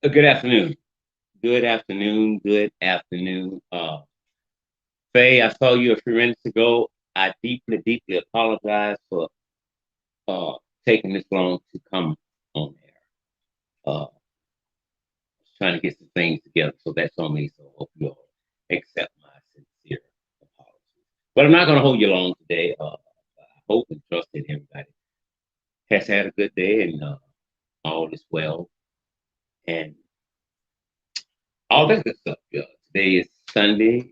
Good afternoon. Good afternoon. Good afternoon. Faye, I saw you a few minutes ago. I deeply, deeply apologize for uh, taking this long to come on air. Trying to get some things together, so that's on me. So I hope you all accept my sincere apologies. But I'm not going to hold you long today. I hope and trust that everybody has had a good day and all is well and all that good stuff. Today is Sunday.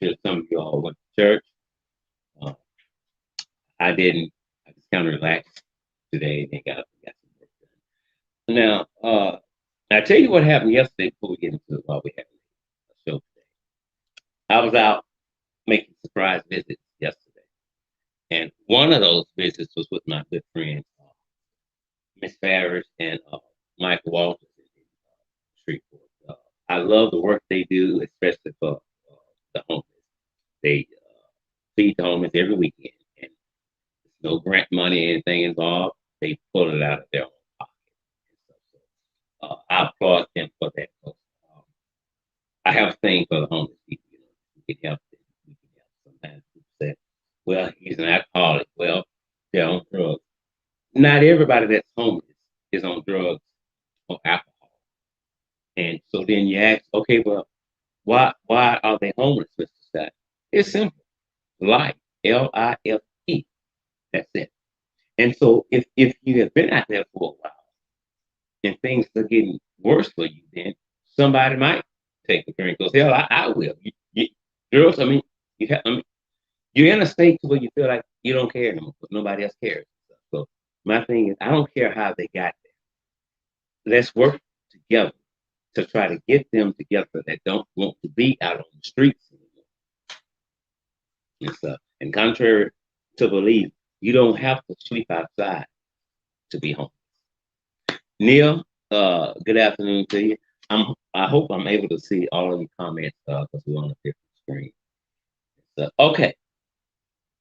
Sure some of you all went to church. Uh, I didn't. I just kind of relaxed today and got up and got some work done. Now, I tell you what happened yesterday before we get into it while we have a show today. I was out making surprise visits yesterday, and one of those visits was with my good friends, Miss Farris and Michael Walters in Shreveport. I love the work they do, especially for the homeless. They feed the homeless every weekend, and there's no grant money or anything involved. They pull it out of their own pocket. I applaud them for that. Um, I have a thing for the homeless people. We can help them. We can help. Sometimes people say, "Well, he's an alcoholic." Well, they're on drugs. Not everybody that's homeless is on drugs or alcohol. And so then you ask, okay, well, why are they homeless, Mr. Scott? It's simple. Life. Life. That's it. And so if you have been out there for a while and things are getting worse for you, then somebody might take a drink. Goes, hell, I will. Girls, I mean, I mean, you're in a state where you feel like you don't care anymore, but nobody else cares. So my thing is, I don't care how they got there. Let's work together to try to get them together that don't want to be out on the streets anymore. And contrary to belief, you don't have to sleep outside to be home. Neil, good afternoon to you. I hope I'm able to see all of your comments because we're on a different screen. So, okay.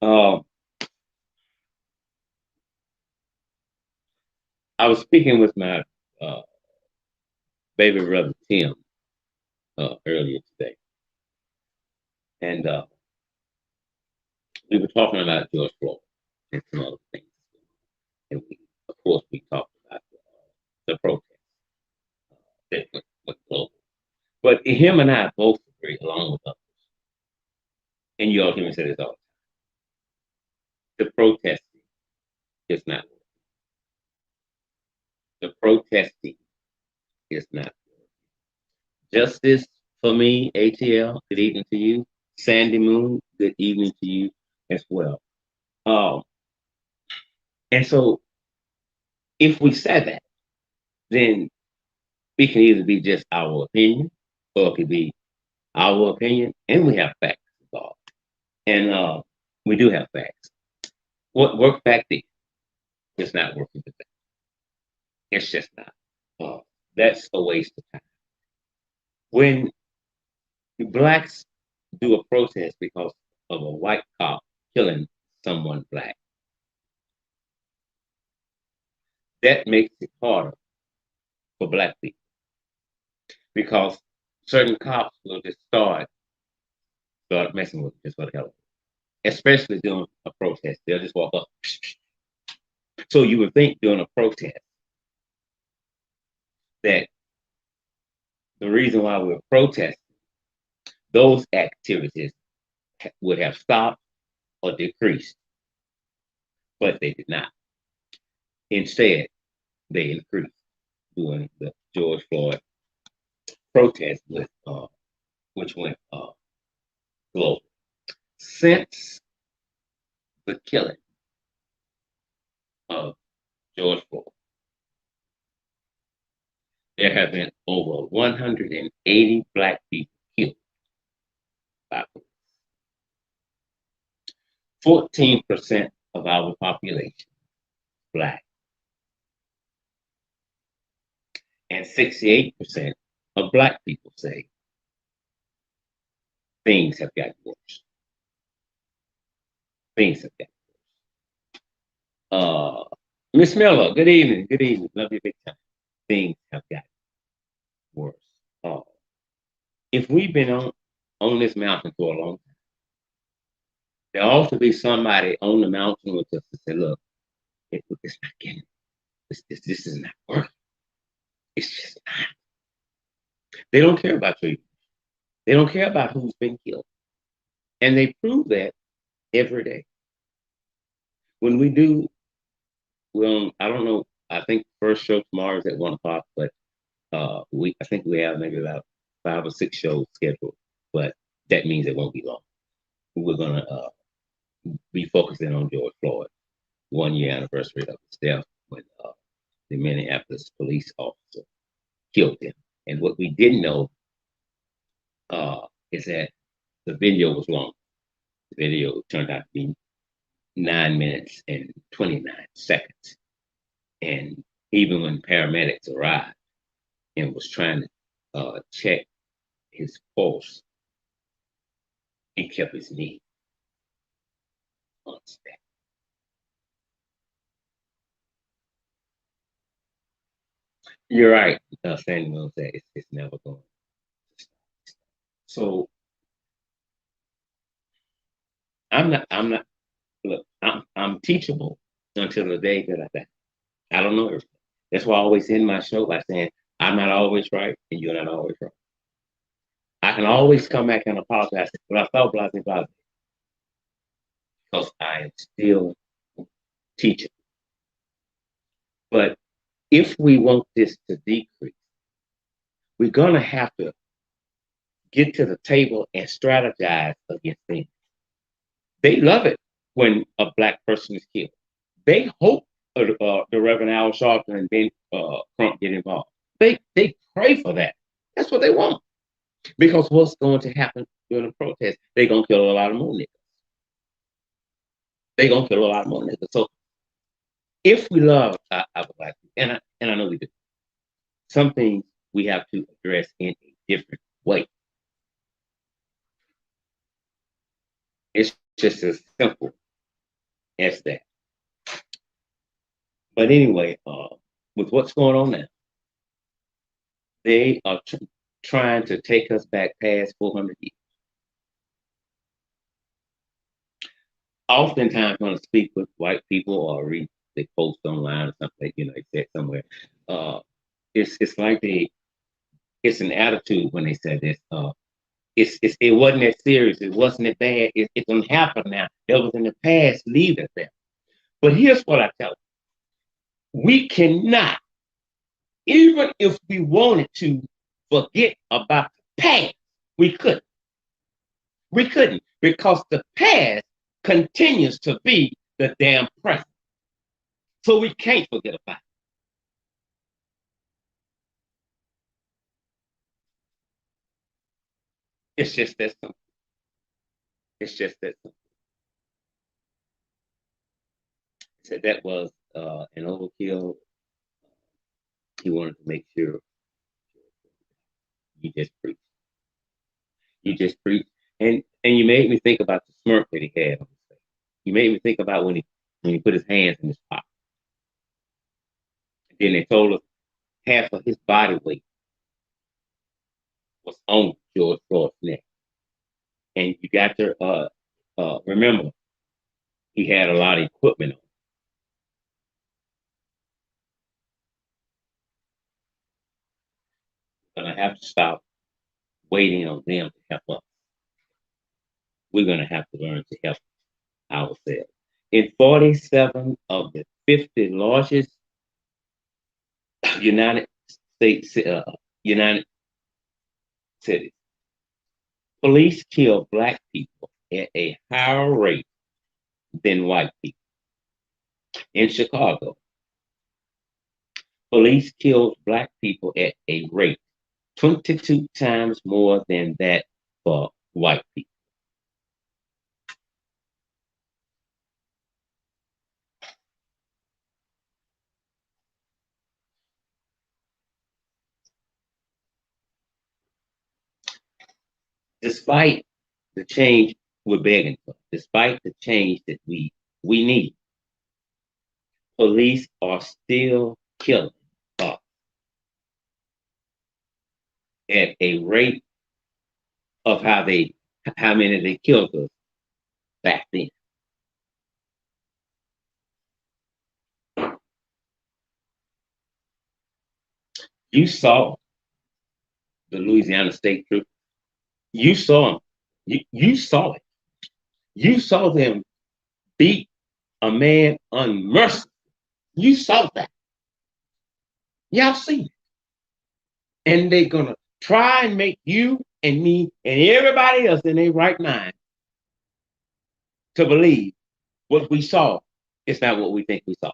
Um, I was speaking with my uh, baby brother Tim earlier today, and we were talking about George Floyd and some other things. And of course, we talked about the protest that went global. But him and I both agree, along with others, and you all hear me say this all the time, the protesting is not working. The protesting is not working. Justice for me, ATL, good evening to you. Sandy Moon, good evening to you as well. Um, and so if we said that, then it can either be just our opinion or it could be our opinion and we have facts involved. And we do have facts. What worked back then is not working today. It's just not. Uh, that's a waste of time. When blacks do a protest because of a white cop killing someone black, that makes it harder for black people because certain cops will just start messing with them just for the hell of it. Especially during a protest, they'll just walk up. So you would think during a protest that the reason why we're protesting, those activities would have stopped or decreased, but they did not. Instead, they increased during the George Floyd protest, which went global. Since the killing of George Floyd, there have been over 180 black people killed by police. 14% of our population black, and 68% of black people say things have gotten worse. Things have gotten worse. Miss Miller, good evening. Good evening. Love you big time. Things have gotten. worse. Uh, if we've been on this mountain for a long time, there ought to be somebody on the mountain with us to say, "Look, it's not getting. This is not working. It's just not." They don't care about you. They don't care about who's been killed, and they prove that every day. When we do, well, I don't know. I think first show tomorrow is at 1 o'clock, but I think we have maybe about 5 or 6 shows scheduled, but that means it won't be long. We're gonna be focusing on George Floyd, 1 year anniversary of his death when the Minneapolis police officer killed him. And what we didn't know is that the video was long. The video turned out to be 9 minutes and 29 seconds. And even when paramedics arrived and was trying to check his pulse, he kept his knee on his back. You're right, Sandy Mills said it's never going to stop. So I'm not, look, I'm teachable until the day that I die. I don't know everything. That's why I always end my show by saying, I'm not always right and you're not always right. I can always come back and apologize, but I felt blah, blah, blah, because I am still teaching. But if we want this to decrease, we're going to have to get to the table and strategize against things. They love it when a Black person is killed. They hope the Reverend Al Sharpton and Ben Crump get involved. They pray for that. That's what they want. Because what's going to happen during the protest? They're going to kill a lot of more niggas. They're going to kill a lot more niggas. So if we love our Black people, and I know we do, some things we have to address in a different way. It's just as simple as that. But anyway, with what's going on now, they are trying to take us back past 400 years. Oftentimes, when I speak with white people or read they post online or something, they said somewhere, it's like it's an attitude when they said this. It wasn't that serious. It wasn't that bad. It doesn't happen now. That was in the past. Leave it there. But here's what I tell you: we cannot, even if we wanted to, forget about the past. We couldn't. We couldn't, because the past continues to be the damn present. So we can't forget about it. It's just that simple. It's just that simple. So that was an overkill. He wanted to make sure you just preach. You just preach. And you made me think about the smirk that he had on his face. You made me think about when he put his hands in his pocket. And then they told us half of his body weight was on George Floyd's neck. And you got to remember, he had a lot of equipment on. We're going to have to stop waiting on them to help us. We're going to have to learn to help ourselves. In 47 of the 50 largest United cities, police kill Black people at a higher rate than white people. In Chicago, police killed Black people at a rate 22 times more than that for white people. Despite the change we're begging for, despite the change that we need, police are still killing us. at a rate of how many they killed us back then. You saw the Louisiana State Trooper. You saw them. You saw it. You saw them beat a man unmercifully. You saw that. Y'all seen it. And they're gonna try and make you and me and everybody else in their right mind to believe what we saw is not what we think we saw.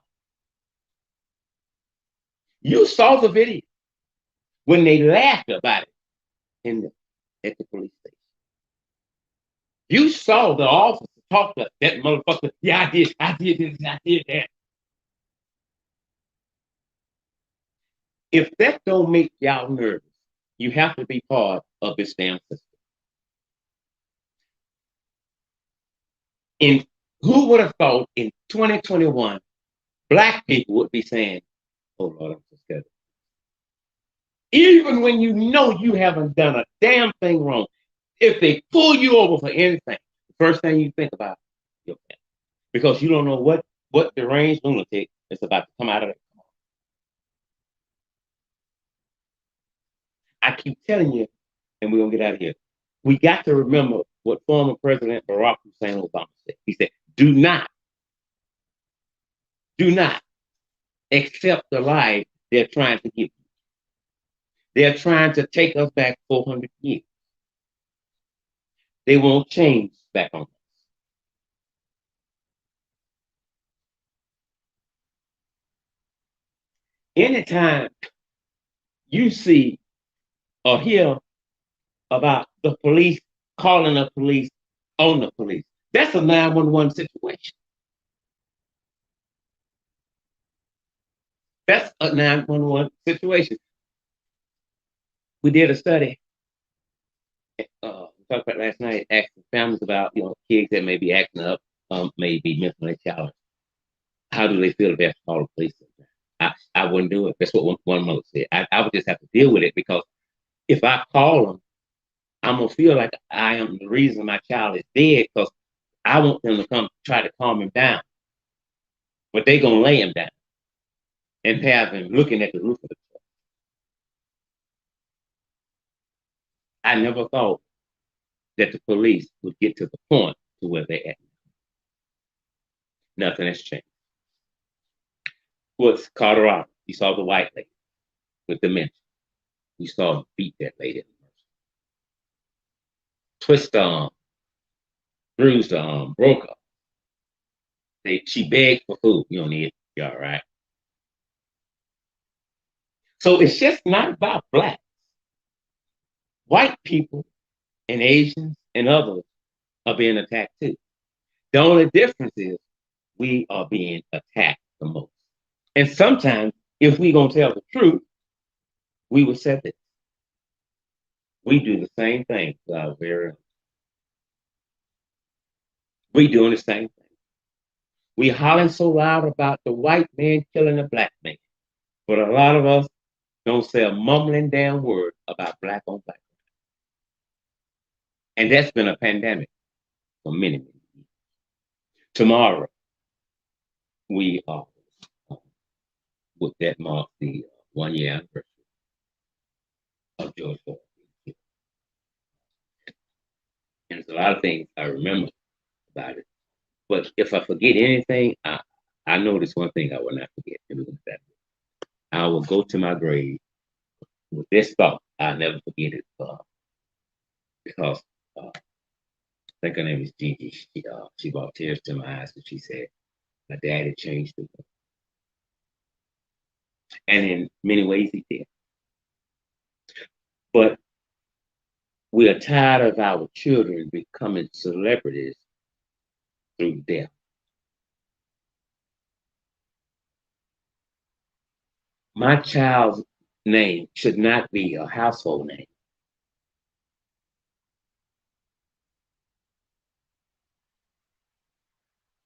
You saw the video when they laughed about it at the police station. You saw the officer talk to that motherfucker. Yeah, I did this, I did that. If that don't make y'all nervous, you have to be part of this damn system. And who would have thought in 2021, black people would be saying, oh Lord, I'm so scared. Even when you know you haven't done a damn thing wrong, if they pull you over for anything, the first thing you think about is your family. Because you don't know what deranged lunatic is about to come out of it. I keep telling you, and we're going to get out of here. We got to remember what former President Barack Hussein Obama said. He said, do not accept the life they're trying to give you. They're trying to take us back 400 years. They won't change back on us. Anytime you see or hear about the police calling the police on the police, that's a 911 situation. That's a 911 situation. We did a study, we talked about last night, asking families about, kids that may be acting up, may be mentally challenged. How do they feel if they have to call the police? I wouldn't do it. That's what one mother said. I would just have to deal with it because if I call them, I'm gonna feel like I am the reason my child is dead because I want them to come try to calm him down, but they gonna lay him down and have him looking at the roof of the truck. I never thought that the police would get to the point to where they're at. Nothing has changed. What's Colorado? You saw the white lady with dementia. You saw him beat that lady. Twist the arm, bruised the arm, broke her. She begged for food. You don't need it. You all right? So it's just not about blacks. White people and Asians and others are being attacked too. The only difference is we are being attacked the most. And sometimes, if we're going to tell the truth, we will say this. We do the same thing to our very own. We doing the same thing. We hollering so loud about the white man killing the black man. But a lot of us don't say a mumbling damn word about black on black. And that's been a pandemic for many, many years. Tomorrow, we are, with that mark, the 1 year anniversary of George Floyd. And there's a lot of things I remember about it. But if I forget anything, I know this one thing I will not forget. I will go to my grave with this thought. I'll never forget it because I think her name is Gigi. She brought tears to my eyes and she said, my daddy changed the world. And in many ways he did. But we are tired of our children becoming celebrities through death. My child's name should not be a household name.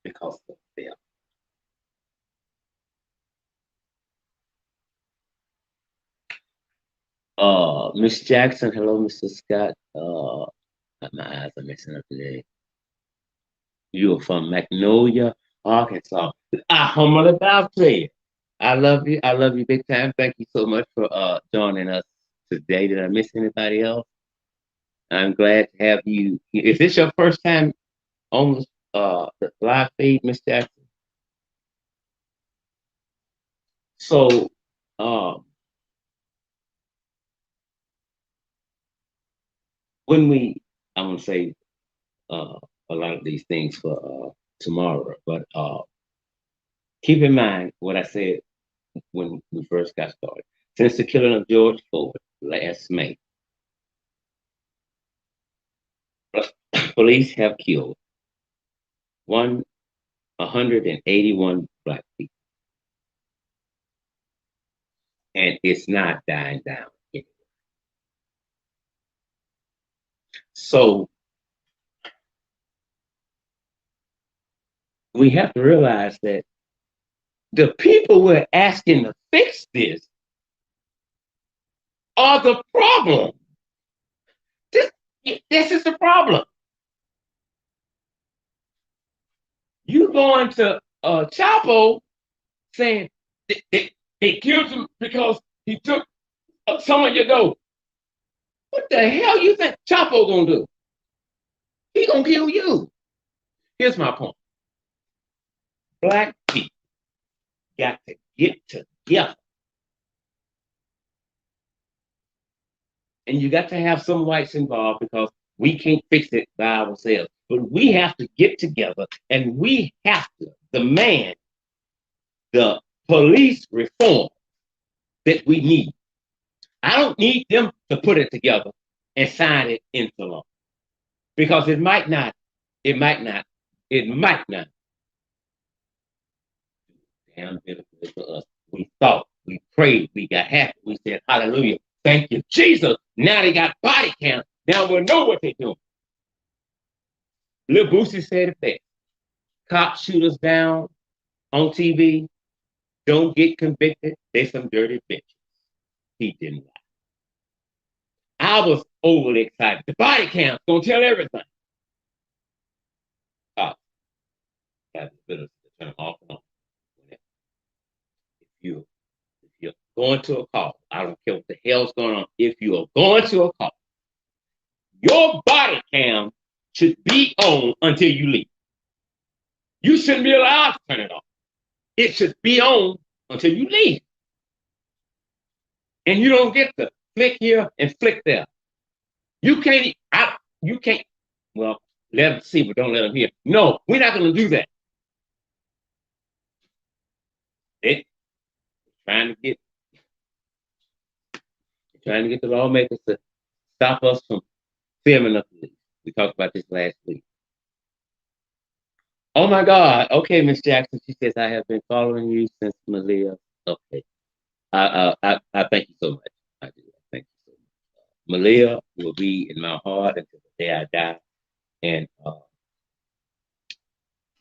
Because of death. Miss Jackson, hello, Mr. Scott. My eyes are messing up today. You're from Magnolia, Arkansas. I humble about to you. I love you. I love you big time. Thank you so much for joining us today. Did I miss anybody else? I'm glad to have you. Is this your first time on the live feed, Miss Jackson? So, um, when I'm gonna say uh, a lot of these things for tomorrow, but keep in mind what I said when we first got started. Since the killing of George Floyd last May, police have killed 181 Black people, and it's not dying down anymore. So we have to realize that the people we're asking to fix this are the problem. This, this is the problem. You going to Chapo saying they killed him because he took some of your dough. What the hell you think Chapo gonna do? He gonna kill you. Here's my point. Black people got to get together. And you got to have some whites involved because we can't fix it by ourselves. But we have to get together and we have to demand the police reform that we need. I don't need them to put it together and sign it into law because it might not, it might not. Damn benefit for us. We thought, we prayed, we got happy. We said, hallelujah, thank you, Jesus. Now they got body count. Now we know what they're doing. Lil Boosie said it best. Cops shoot us down on TV, don't get convicted. They some dirty bitches. He didn't lie. I was overly excited. The body count's gonna tell everything. Cops have the ability to turn off and on. If you're going to a call, I don't care what the hell's going on. If you are going to a call, your body cam should be on until you leave. You shouldn't be allowed to turn it off. It should be on until you leave. And you don't get to flick here and flick there. You can't, you can't, well, let them see, but don't let them hear. No, we're not going to do that. They're trying to get the lawmakers to stop us from filming the police. We talked about this last week. Oh my God. Okay, Miss Jackson. She says, I have been following you since Malia. Okay. I thank you so much. I do. Thank you so much. Malia will be in my heart until the day I die. And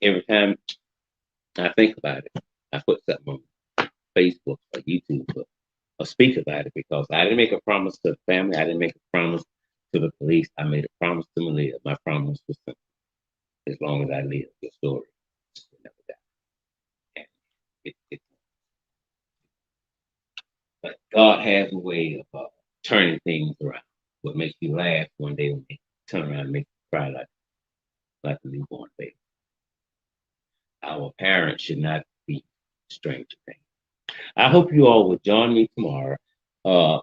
every time I think about it, I put something on Facebook or YouTube or speak about it because I didn't make a promise to the family. I didn't make a promise to the police. I made a promise to Malia. My promise was simple. As long as I live, your story will never die. And but God has a way of turning things around. What makes you laugh one day when they turn around and make you cry like a newborn baby. Our parents should not be strange to things. I hope you all will join me tomorrow. Uh,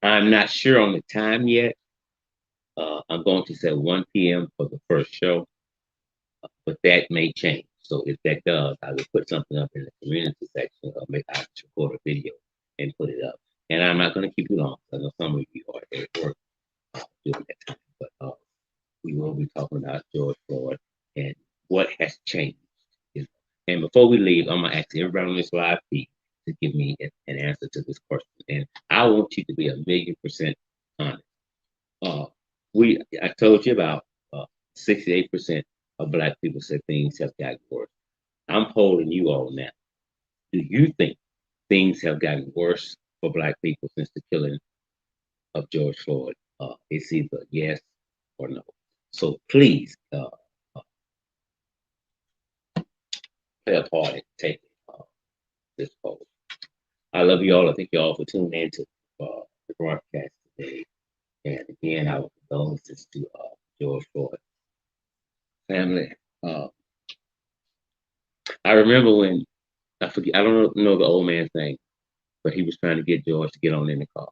I'm not sure on the time yet. I'm going to say 1 p.m. for the first show, but that may change. So if that does, I will put something up in the community section or maybe I'll record a video and put it up. And I'm not going to keep you long. I know some of you are at work during that time, but we will be talking about George Floyd and what has changed. And before we leave, I'm going to ask everybody on this live feed to give me an answer to this question. And I want you to be 1,000,000% honest. I told you about 68% of Black people said things have gotten worse. I'm polling you all now. Do you think things have gotten worse for Black people since the killing of George Floyd. It's either yes or no. So please play a part in taking this poll. I love you all. I thank you all for tuning in to the broadcast today. And again, our condolences to George Floyd family. Uh, I remember when I forget. I don't know the old man's name, but he was trying to get George to get on in the car.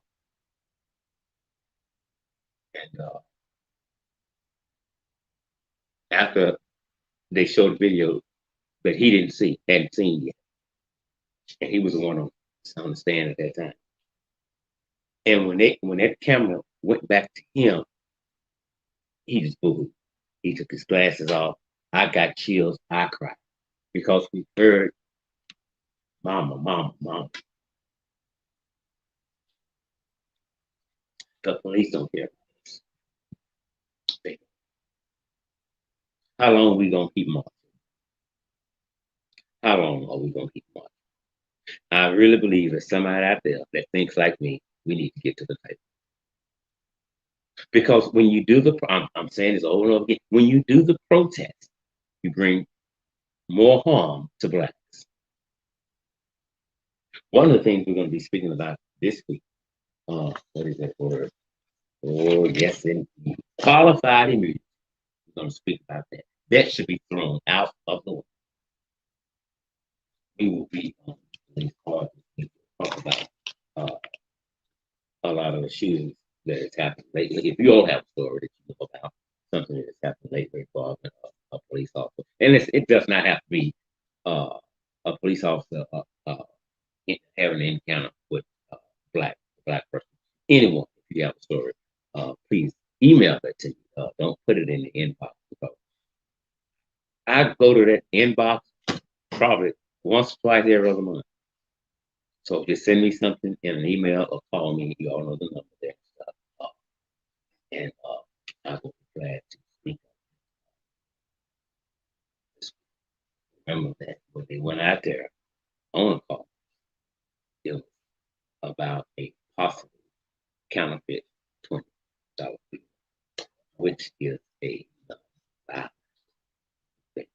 And after they showed the video that he hadn't seen yet, and he was the one on the stand at that time. And when that camera went back to him, he just booed. He took his glasses off. I got chills. I cried because we heard "Mama, Mama, Mama." The police don't care. How long are we gonna keep marching? How long are we gonna keep marching? I really believe there's somebody out there that thinks like me. We need to get to the table. Because when you do I'm saying this over and over again, when you do the protest, you bring more harm to blacks. One of the things we're going to be speaking about this week, what is that word? Oh, yes, indeed. Qualified immunity. We're going to speak about that. That should be thrown out of the way. We will be talk about a lot of the shootings that has happened lately. If you all have a story that you know about something that has happened lately involving a police officer, and it does not have to be a police officer having an encounter with black person. Anyone, if you have a story, please email that to me. Don't put it in the inbox because I go to that inbox probably once, twice every other month. So just send me something in an email or call me. You all know the number there. And I will be glad to speak. Remember that when they went out there on a call, it was about a possible counterfeit $20 bill, which is a violence. A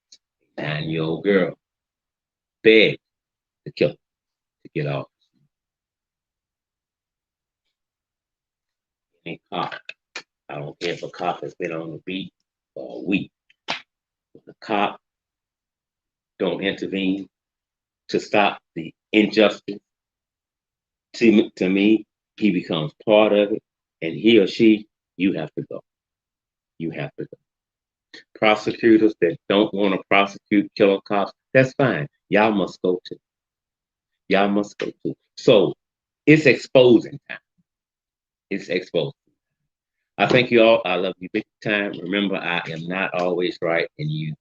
9-year-old girl begged the killer to get off. Any cop, I don't care if a cop has been on the beat for a week. If the cop don't intervene to stop the injustice, to me, he becomes part of it, and he or she, you have to go. You have to go. Prosecutors that don't want to prosecute killer cops, that's fine. Y'all must go too. Y'all must go too. So it's exposing time. It's exposing. I thank you all. I love you big time. Remember, I am not always right, and you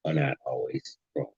are not always wrong.